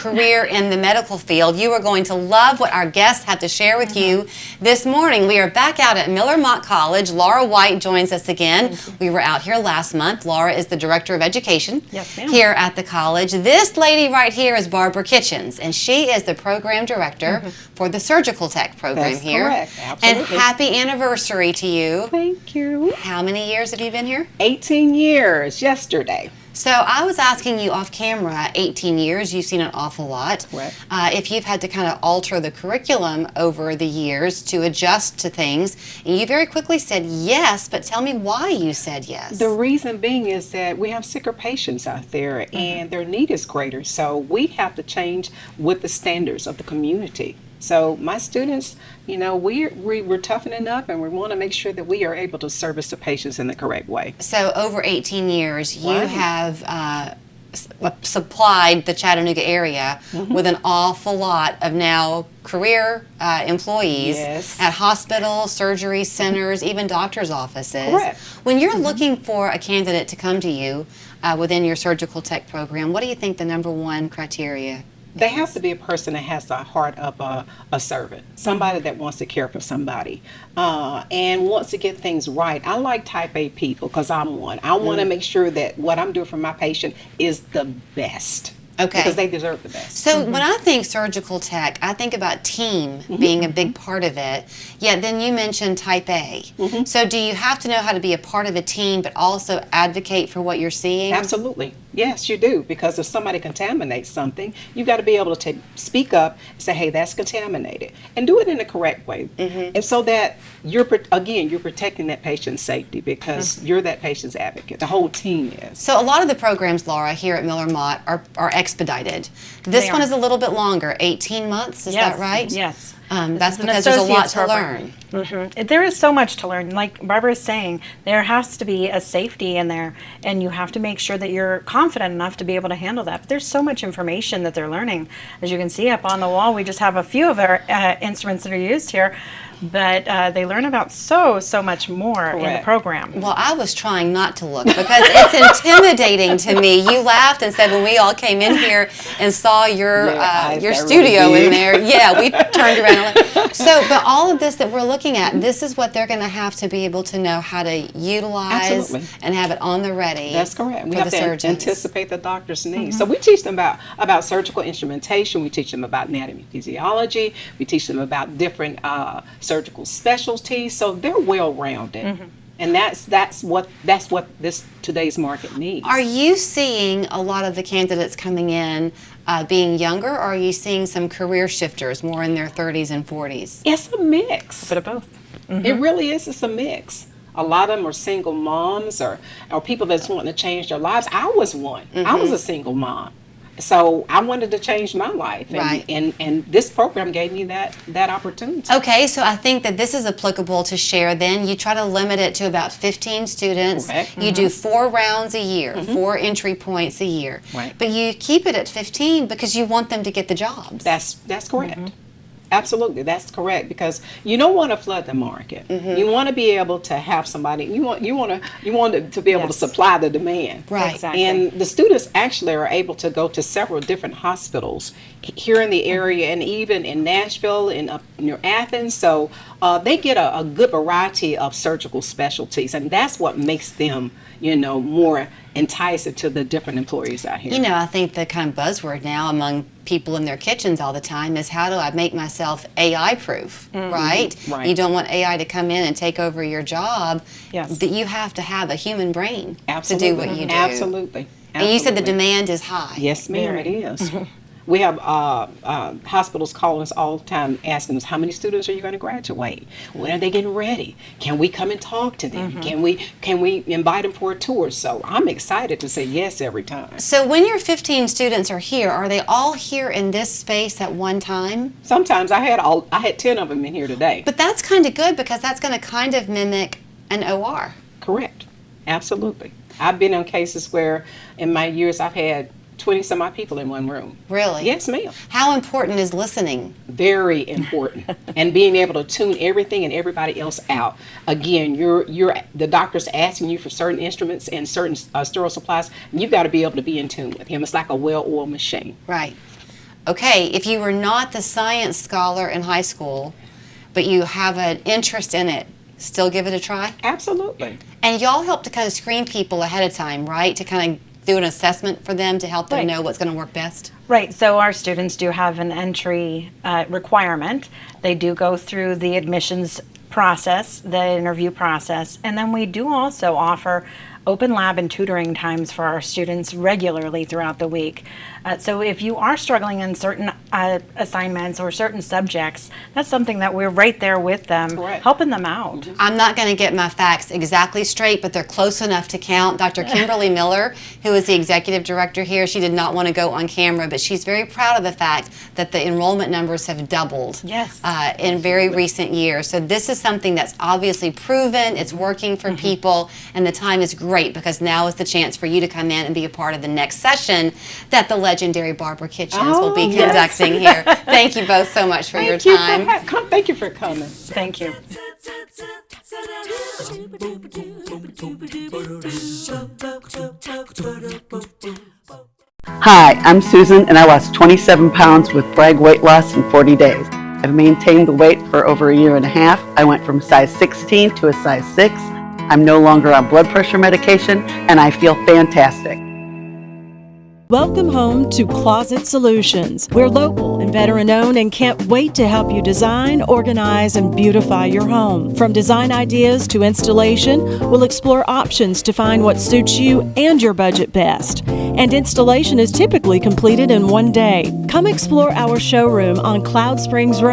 career in the medical field. You are going to love what our guests have to share with you this morning. We are back out at Miller-Motte College. Laura White joins us again. We were out here last month. Laura is the Director of Education here at the college. This lady right here is Barbara Kitchens, and she is the Program Director for the Surgical Tech program here. Correct. Absolutely. And happy anniversary to you. Thank you. How many years have you been here? 18 years yesterday. So I was asking you off camera, 18 years, you've seen an awful lot. Correct. If you've had to kind of alter the curriculum over the years to adjust to things, and you very quickly said yes, but tell me why you said yes. The reason being is that we have sicker patients out there and their need is greater, so we have to change with the standards of the community. So my students, you know, we're toughening up, and we want to make sure that we are able to service the patients in the correct way. So over 18 years, you have supplied the Chattanooga area with an awful lot of now career employees at hospitals, surgery centers, even doctors' offices. Correct. When you're looking for a candidate to come to you within your surgical tech program, what do you think the #1 criteria? They have to be a person that has the heart of a servant, somebody that wants to care for somebody and wants to get things right. I like type A people because I'm one. I want to make sure that what I'm doing for my patient is the best. Okay. Because they deserve the best. So when I think surgical tech, I think about team being a big part of it. Yeah, then you mentioned type A. So do you have to know how to be a part of a team but also advocate for what you're seeing? Absolutely. Yes, you do. Because if somebody contaminates something, you got to be able to speak up and say, hey, that's contaminated. And do it in the correct way. And so that you're protecting that patient's safety because you're that patient's advocate. The whole team is. So a lot of the programs, Laura, here at Miller-Motte are expedited. This one is a little bit longer, 18 months, is that right? Yes. That's because there's a lot to learn. There is so much to learn. Like Barbara is saying, there has to be a safety in there, and you have to make sure that you're confident enough to be able to handle that. But there's so much information that they're learning. As you can see up on the wall, we just have a few of our instruments that are used here. But they learn about so much more in the program. Well, I was trying not to look because it's intimidating to me. You laughed and said when we all came in here and saw your studio really in there, we turned around. But all of this that we're looking at, this is what they're going to have to be able to know how to utilize and have it on the ready. That's correct. We for have the to surgeons. anticipate the doctor's needs. So we teach them about surgical instrumentation. We teach them about anatomy and physiology. We teach them about different surgical specialties, so they're well-rounded, and that's what this today's market needs. Are you seeing a lot of the candidates coming in being younger, or are you seeing some career shifters more in their 30s and 40s? It's a mix. A bit of both. It really is. It's a mix. A lot of them are single moms or people that's wanting to change their lives. I was one. I was a single mom. So I wanted to change my life, and this program gave me that opportunity. Okay, so I think that this is applicable to share then. You try to limit it to about 15 students. Correct. You do 4 rounds a year, 4 entry points a year. Right. But you keep it at 15 because you want them to get the jobs. That's correct. Absolutely, that's correct, because you don't want to flood the market. You want to be able to have somebody. You want to be able to supply the demand. Right. Exactly. And the students actually are able to go to several different hospitals here in the area, and even in Nashville and up near Athens. So they get a good variety of surgical specialties, and that's what makes them, more enticing to the different employees out here. I think the kind of buzzword now among people in their kitchens all the time is, how do I make myself AI proof, right? You don't want AI to come in and take over your job. Yes. That you have to have a human brain to Absolutely. do what you do. Absolutely. And you said the demand is high. Yes, ma'am, it is. We have hospitals calling us all the time asking us, how many students are you going to graduate? When are they getting ready? Can we come and talk to them? Can we invite them for a tour? So I'm excited to say yes every time. So when your 15 students are here, are they all here in this space at one time? Sometimes I had 10 of them in here today. But that's kind of good because that's going to kind of mimic an OR. Correct. Absolutely. I've been on cases where in my years I've had 20 some odd people in one room. Really? Yes, ma'am. How important is listening? Very important. And being able to tune everything and everybody else out. Again, the doctor's asking you for certain instruments and certain sterile supplies, and you've got to be able to be in tune with him. It's like a well-oiled machine. Right. okay, if you were not the science scholar in high school, but you have an interest in it, still give it a try? Absolutely. And y'all help to kind of screen people ahead of time, right? To kind of do an assessment for them to help them Right. know what's going to work best? Right, so our students do have an entry requirement. They do go through the admissions process, the interview process, and then we do also offer open lab and tutoring times for our students regularly throughout the week. So if you are struggling in certain assignments or certain subjects, that's something that we're right there with them, Correct. helping them out. I'm not going to get my facts exactly straight, but they're close enough to count. Dr. Kimberly Miller, who is the executive director here, she did not want to go on camera, but she's very proud of the fact that the enrollment numbers have doubled Yes. in very recent years. So this is something that's obviously proven, it's working for people, and the time is great because now is the chance for you to come in and be a part of the next session that the legendary Barbara Kitchens will be yes. conducting here. Thank you both so much for your time. Thank you for coming. Thank you. Hi, I'm Susan and I lost 27 pounds with Bragg weight loss in 40 days. I've maintained the weight for over a year and a half. I went from size 16 to a size 6. I'm no longer on blood pressure medication and I feel fantastic. Welcome home to Closet Solutions. We're local and veteran-owned and can't wait to help you design, organize, and beautify your home. From design ideas to installation, we'll explore options to find what suits you and your budget best. And installation is typically completed in one day. Come explore our showroom on Cloud Springs Road.